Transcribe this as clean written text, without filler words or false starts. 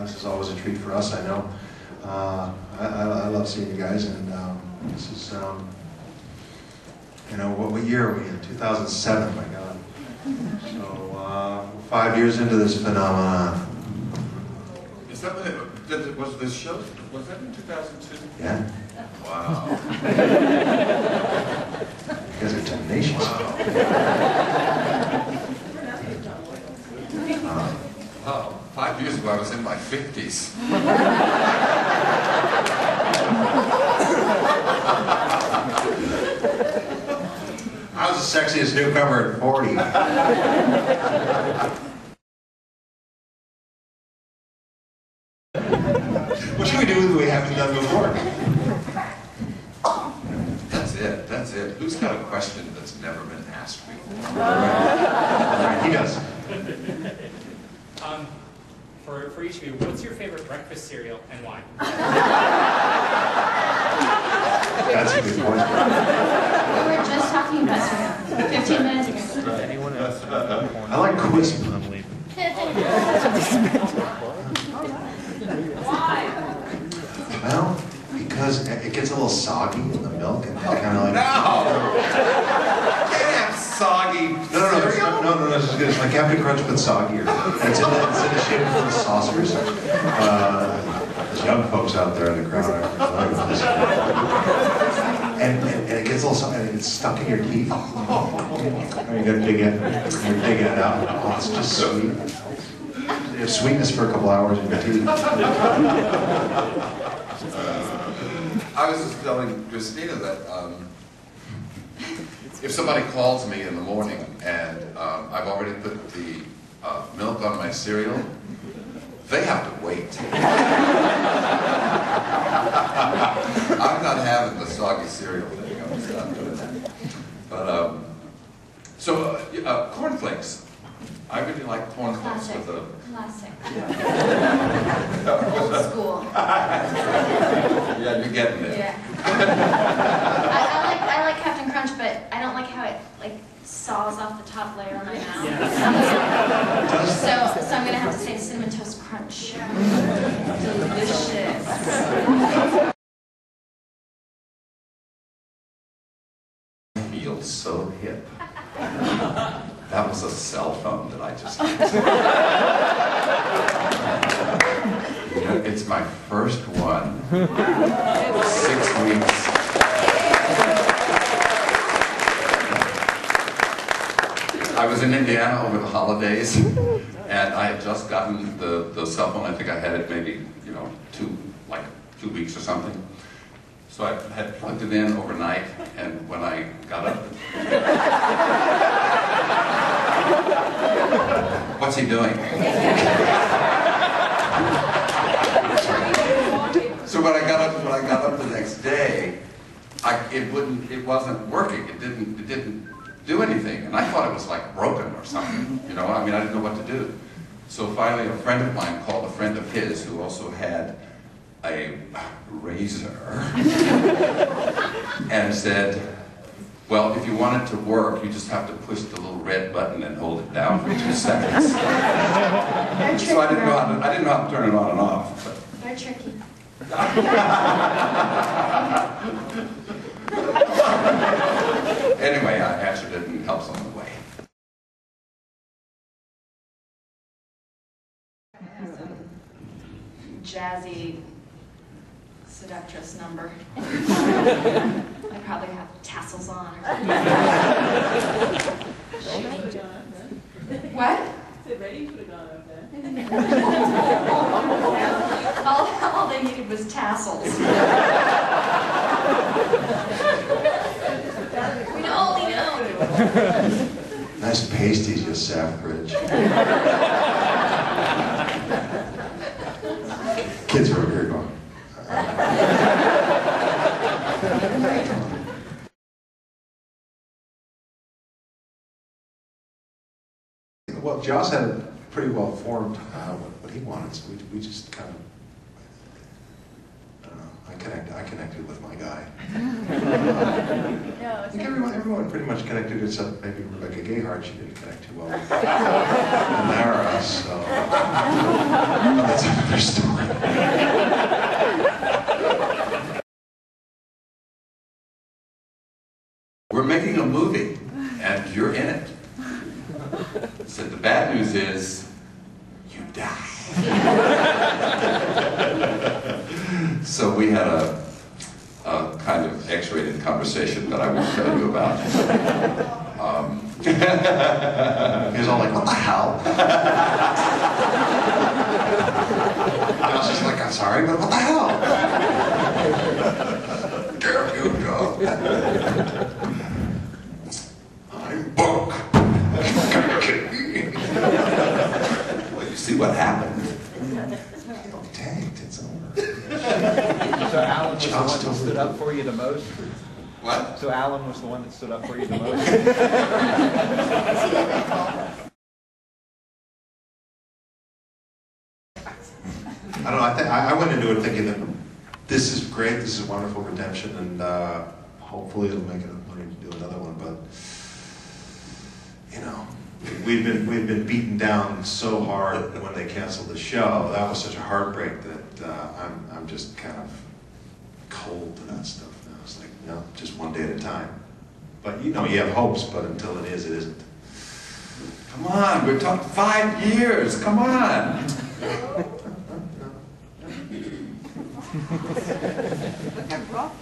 This is always a treat for us, I know. I love seeing you guys, and this is, you know, what year are we in? 2007, my God. So, 5 years into this phenomenon. Is that what it was? This show? Was that in 2002? Yeah. Wow. You guys are tenacious. Wow. Wow. 5 years ago, I was in my 50s. I was the sexiest newcomer at 40. What should we do that we haven't done before? That's it. That's it. Who's got a question that's never been asked before? All right, he does. For each of you, what's your favorite breakfast cereal and why? That's a good question. We were just talking about cereal 15 minutes ago. Anyone else? I like Quisp. Why? Well, because it gets a little soggy in the milk, and kind of like... No! Can't have soggy cereal? No, this is good. It's like Captain Crunch, but soggier. It's in the shape of little saucers. There's young folks out there in the crowd. And it gets a little soggy, and it gets stuck in your teeth. And you gotta dig it. You're digging it out. Oh, it's just sweet. You have sweetness for a couple hours in your teeth. I was just telling Christina that if somebody calls me in the morning and I've already put the milk on my cereal, they have to wait. I'm not having the soggy cereal thing. I'm just not doing that. But cornflakes. I really like cornflakes with a Classic. Old school. Yeah, you're getting it. Yeah. I like Captain Crunch, but I don't like how it like saws off the top layer of my mouth. Yeah. So I'm gonna have to say Cinnamon Toast Crunch. Delicious. Feels so hip. That was a cell phone that I just you know, it's my first one. 6 weeks. I was in Indiana over the holidays, and I had just gotten the cell phone. I think I had it maybe, you know, 2 weeks or something. So I had plugged it in overnight, and when I got up, what's he doing? So when I got up the next day, it wasn't working. It didn't do anything, and I thought it was like broken or something. You know, I mean, I didn't know what to do. So finally, a friend of mine called a friend of his who also had a razor and said, well, if you want it to work, you just have to push the little red button and hold it down for 2 seconds. So I didn't know how to turn it on and off. But. They're tricky. Anyway, I answered it and helps on the way. Jazzy seductress number. I probably have tassels on or something. What? Is it ready? You could have gone up there. All they needed was tassels. We know. Nice pasties, you Safbridge. Kids are over here going. Well, Joss had it pretty well formed what he wanted, so we just kind of, I don't know. I connected with my guy. No, I it's think like, everyone pretty much connected, except maybe Rebecca Gayheart. She didn't connect too well with Nara, so that's another story. We're making a movie, and you're in it. Said the bad news is, you die. So we had a kind of X-rated conversation that I won't tell you about. He was all like, what the hell? I was just like, I'm sorry, but what the hell? Damn you, Joe. I'm Buck. Well, you see what happened. Oh, tanked, it's over. So Alan was the one that stood up for you the most? What? So Alan was the one that stood up for you the most? I don't know, I went into it thinking that this is great, this is wonderful redemption, and hopefully it'll make enough money to do another one, but, you know, we've been beaten down so hard when they canceled the show. That was such a heartbreak that I'm just kind of cold to that stuff now. It's like, no, just one day at a time. But you know, you have hopes, but until it is, it isn't. Come on, we're talking 5 years, come on. Look at rock